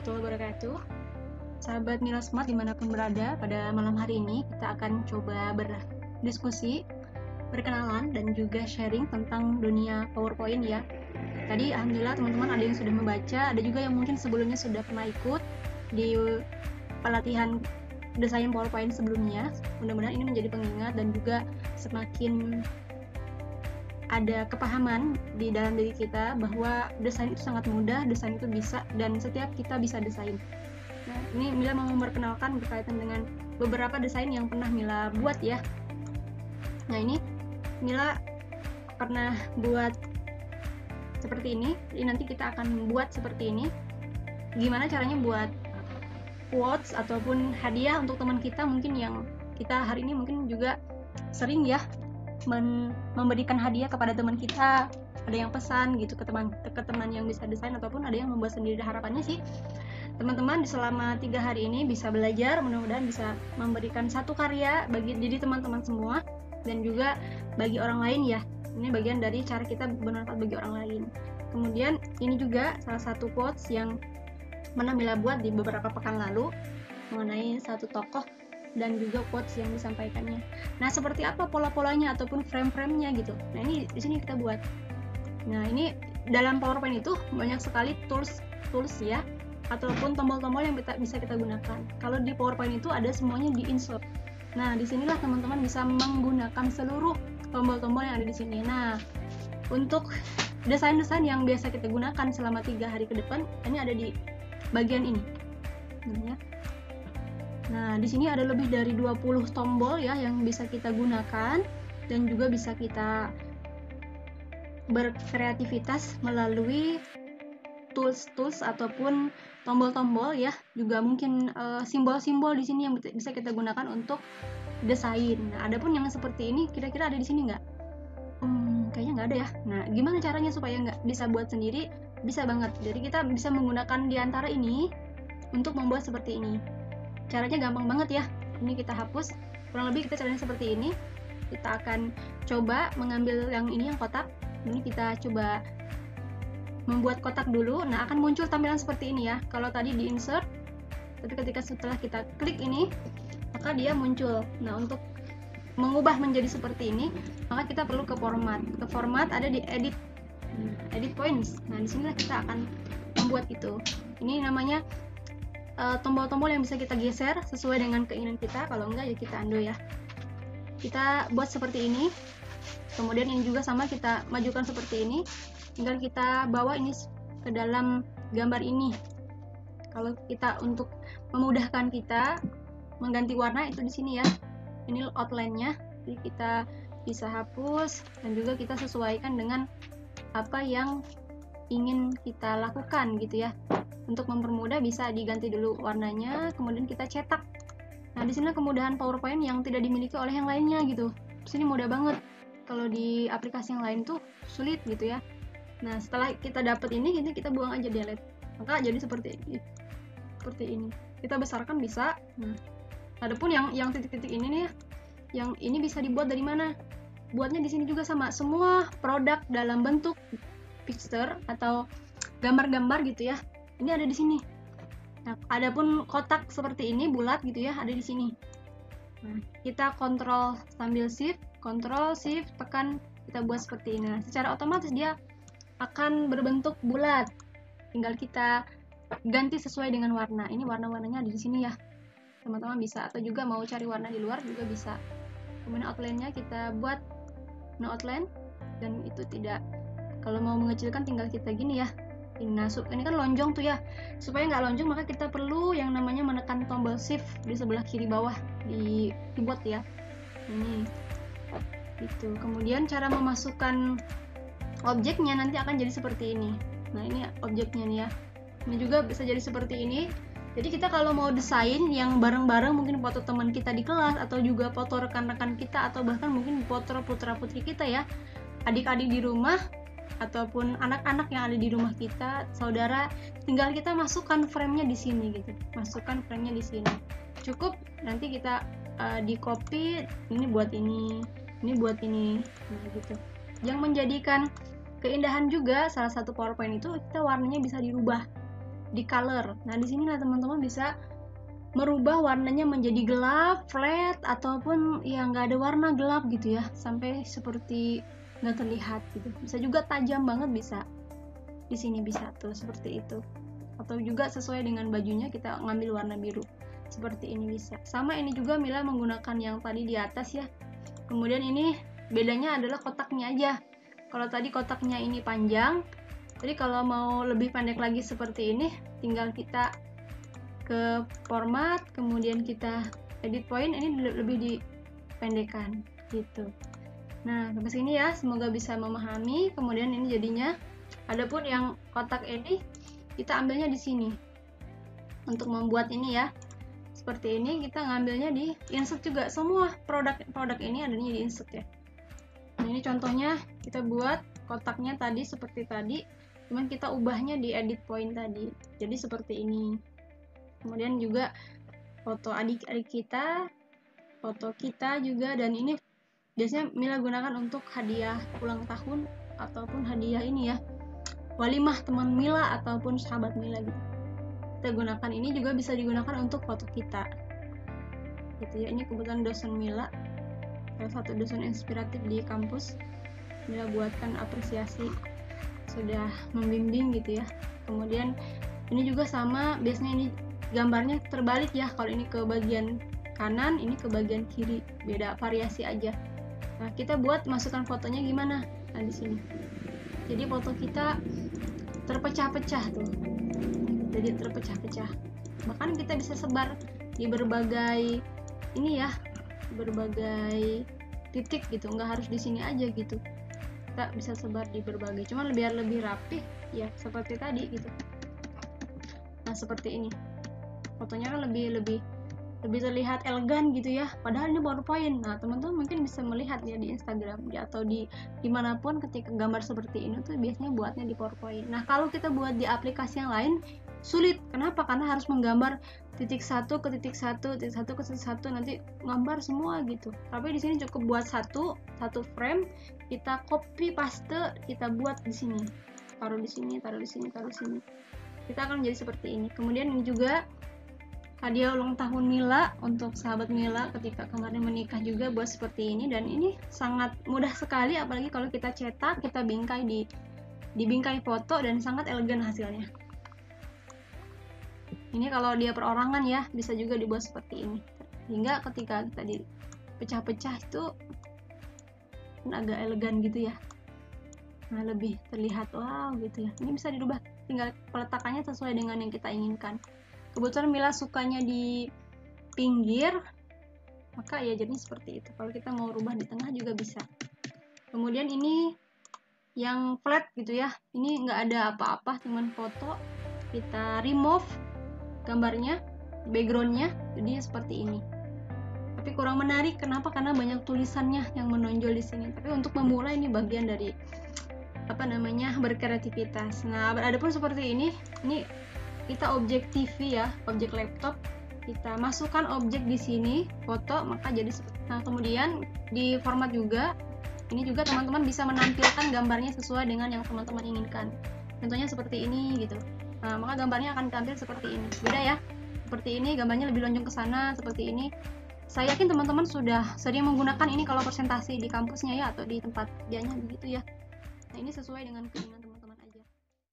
warahmatullahi wabarakatuh. Sahabat Mila Smart dimanapun berada, pada malam hari ini kita akan coba berdiskusi, berkenalan, dan juga sharing tentang dunia PowerPoint ya. Tadi alhamdulillah teman-teman ada yang sudah membaca, ada juga yang mungkin sebelumnya sudah pernah ikut di pelatihan desain PowerPoint sebelumnya. Mudah-mudahan ini menjadi pengingat dan juga semakin ada kepahaman di dalam diri kita bahwa desain itu sangat mudah, desain itu bisa, dan setiap kita bisa desain. Nah, ini Mila mau memperkenalkan berkaitan dengan beberapa desain yang pernah Mila buat ya. Nah, ini Mila pernah buat seperti ini, jadi nanti kita akan membuat seperti ini. Gimana caranya buat quotes ataupun hadiah untuk teman kita mungkin yang kita hari ini mungkin juga sering ya memberikan hadiah kepada teman kita, ada yang pesan gitu ke teman yang bisa desain ataupun ada yang membuat sendiri. Harapannya sih teman-teman selama 3 hari ini bisa belajar, mudah-mudahan bisa memberikan satu karya bagi jadi teman-teman semua dan juga bagi orang lain ya. Ini bagian dari cara kita bermanfaat bagi orang lain. Kemudian ini juga salah satu quotes yang mana Mila buat di beberapa pekan lalu mengenai satu tokoh dan juga quotes yang disampaikannya. Nah, seperti apa pola-polanya ataupun frame-frame-nya gitu. Nah, ini di sini kita buat. Nah, ini dalam PowerPoint itu banyak sekali tools ya ataupun tombol-tombol yang bisa kita gunakan. Kalau di PowerPoint itu ada semuanya di insert. Nah, disinilah teman-teman bisa menggunakan seluruh tombol-tombol yang ada di sini. Nah, untuk desain-desain yang biasa kita gunakan selama 3 hari ke depan, ini ada di bagian ini. Nah, di sini ada lebih dari 20 tombol ya yang bisa kita gunakan dan juga bisa kita berkreativitas melalui tools ataupun tombol-tombol ya. Juga mungkin simbol-simbol di sini yang bisa kita gunakan untuk desain. Nah, adapun yang seperti ini kira-kira ada di sini nggak? Kayaknya nggak ada ya. Nah, gimana caranya supaya nggak bisa buat sendiri? Bisa banget. Jadi kita bisa menggunakan di antara ini untuk membuat seperti ini. Caranya gampang banget ya. Ini kita hapus. Kurang lebih kita caranya seperti ini. Kita akan coba mengambil yang ini, yang kotak. Ini kita coba membuat kotak dulu. Nah, akan muncul tampilan seperti ini ya. Kalau tadi di insert, tapi ketika setelah kita klik ini, maka dia muncul. Nah, untuk mengubah menjadi seperti ini, maka kita perlu ke format. Ke format ada di edit points. Nah, disinilah kita akan membuat itu. Ini namanya tombol-tombol yang bisa kita geser sesuai dengan keinginan kita. Kalau enggak ya kita undo ya. Kita buat seperti ini. Kemudian ini juga sama, kita majukan seperti ini. Tinggal kita bawa ini ke dalam gambar ini. Kalau kita untuk memudahkan kita mengganti warna itu di sini ya. Ini outline-nya. Jadi kita bisa hapus dan juga kita sesuaikan dengan apa yang ingin kita lakukan gitu ya. Untuk mempermudah bisa diganti dulu warnanya, kemudian kita cetak. Nah, di sini kemudahan PowerPoint yang tidak dimiliki oleh yang lainnya gitu. Di sini mudah banget. Kalau di aplikasi yang lain tuh sulit gitu ya. Nah, setelah kita dapat ini kita buang aja, delete. Maka jadi seperti ini. Seperti ini. Kita besarkan bisa. Nah, adapun yang titik-titik ini nih, yang ini bisa dibuat dari mana? Buatnya di sini juga sama. Semua produk dalam bentuk picture atau gambar-gambar gitu ya. Ini ada di sini. Nah, adapun kotak seperti ini bulat gitu ya, ada di sini. Nah, kita kontrol sambil shift, tekan, kita buat seperti ini. Nah, secara otomatis dia akan berbentuk bulat. Tinggal kita ganti sesuai dengan warna. Ini warna-warnanya ada di sini ya. Teman-teman bisa, atau juga mau cari warna di luar juga bisa. Kemudian outline-nya kita buat no outline, dan itu tidak. Kalau mau mengecilkan tinggal kita gini ya. Nah, ini kan lonjong tuh ya. Supaya nggak lonjong maka kita perlu yang namanya menekan tombol shift di sebelah kiri bawah di keyboard ya. Ini gitu. Kemudian cara memasukkan objeknya nanti akan jadi seperti ini. Nah, ini objeknya nih ya. Ini juga bisa jadi seperti ini. Jadi kita kalau mau desain yang bareng-bareng, mungkin foto teman kita di kelas atau juga foto rekan-rekan kita atau bahkan mungkin foto putra-putri kita ya, adik-adik di rumah ataupun anak-anak yang ada di rumah kita, saudara, tinggal kita masukkan frame-nya di sini gitu. Masukkan frame-nya di sini. Cukup nanti kita di copy, ini buat ini buat ini. Nah, gitu. Yang menjadikan keindahan juga salah satu PowerPoint itu kita warnanya bisa dirubah. di color. Nah di sini lah teman-teman bisa merubah warnanya menjadi gelap, flat, ataupun ya nggak ada warna gelap gitu ya, sampai seperti nggak terlihat gitu. Bisa juga tajam banget, bisa di sini bisa tuh seperti itu. Atau juga sesuai dengan bajunya kita ngambil warna biru seperti ini bisa. Sama ini juga Mila menggunakan yang tadi di atas ya. Kemudian ini bedanya adalah kotaknya aja. Kalau tadi kotaknya ini panjang, jadi kalau mau lebih pendek lagi seperti ini, tinggal kita ke format, kemudian kita edit point, ini lebih dipendekkan gitu. Nah sampai sini ya, semoga bisa memahami. Kemudian ini jadinya, adapun yang kotak ini kita ambilnya di sini untuk membuat ini ya, seperti ini. Kita ngambilnya di insert juga, semua produk ini adanya di insert ya. Nah ini contohnya kita buat kotaknya tadi seperti tadi, cuman kita ubahnya di edit point tadi, jadi seperti ini. Kemudian juga foto adik-adik kita, foto kita juga, dan ini biasanya Mila gunakan untuk hadiah ulang tahun ataupun hadiah ini ya, walimah teman Mila ataupun sahabat Mila gitu. Kita gunakan ini, juga bisa digunakan untuk foto kita gitu ya. Ini kebetulan dosen Mila, salah satu dosen inspiratif di kampus. Mila buatkan apresiasi, sudah membimbing gitu ya. Kemudian ini juga sama, biasanya ini gambarnya terbalik ya, kalau ini ke bagian kanan, ini ke bagian kiri, beda variasi aja. Nah kita buat masukkan fotonya gimana? Nah di sini, jadi foto kita terpecah-pecah tuh, jadi terpecah-pecah. Bahkan kita bisa sebar di berbagai ini ya, berbagai titik gitu, nggak harus di sini aja gitu. Kita bisa sebar di berbagai, cuman biar lebih rapih ya seperti tadi gitu. Nah seperti ini, fotonya kan lebih terlihat elegan gitu ya, padahal ini PowerPoint. Nah teman-teman mungkin bisa melihat ya di Instagram ya, atau di dimanapun ketika gambar seperti ini tuh biasanya buatnya di PowerPoint. Nah kalau kita buat di aplikasi yang lain sulit. Kenapa? Karena harus menggambar titik satu ke titik satu, titik satu ke titik satu, nanti gambar semua gitu. Tapi di sini cukup buat satu frame, kita copy paste, kita buat di sini, taruh di sini, taruh di sini, taruh di sini. Kita akan jadi seperti ini. Kemudian ini juga hadiah ulang tahun Mila untuk sahabat Mila ketika kemarin menikah, juga buat seperti ini. Dan ini sangat mudah sekali, apalagi kalau kita cetak, kita bingkai di bingkai foto, dan sangat elegan hasilnya. Ini kalau dia perorangan ya, bisa juga dibuat seperti ini, hingga ketika kita dipecah-pecah itu agak elegan gitu ya. Nah lebih terlihat wow gitu ya. Ini bisa dirubah, tinggal peletakannya sesuai dengan yang kita inginkan. Kebetulan Mila sukanya di pinggir, maka ya jadinya seperti itu. Kalau kita mau rubah di tengah juga bisa. Kemudian ini yang flat gitu ya, ini nggak ada apa-apa, cuman foto. Kita remove gambarnya, backgroundnya, jadi seperti ini. Tapi kurang menarik, kenapa? Karena banyak tulisannya yang menonjol di sini. Tapi untuk memulai ini bagian dari berkreativitas. Nah adapun seperti ini kita objek TV ya, objek laptop, kita masukkan objek di sini, foto, maka jadi seperti. Nah kemudian di format juga, ini juga teman-teman bisa menampilkan gambarnya sesuai dengan yang teman-teman inginkan. Contohnya seperti ini gitu. Nah maka gambarnya akan tampil seperti ini. Beda ya, seperti ini, gambarnya lebih lonjong ke sana, seperti ini. Saya yakin teman-teman sudah sering menggunakan ini kalau presentasi di kampusnya ya, atau di tempat kerjanya begitu ya. Nah ini sesuai dengan keinginan teman-teman.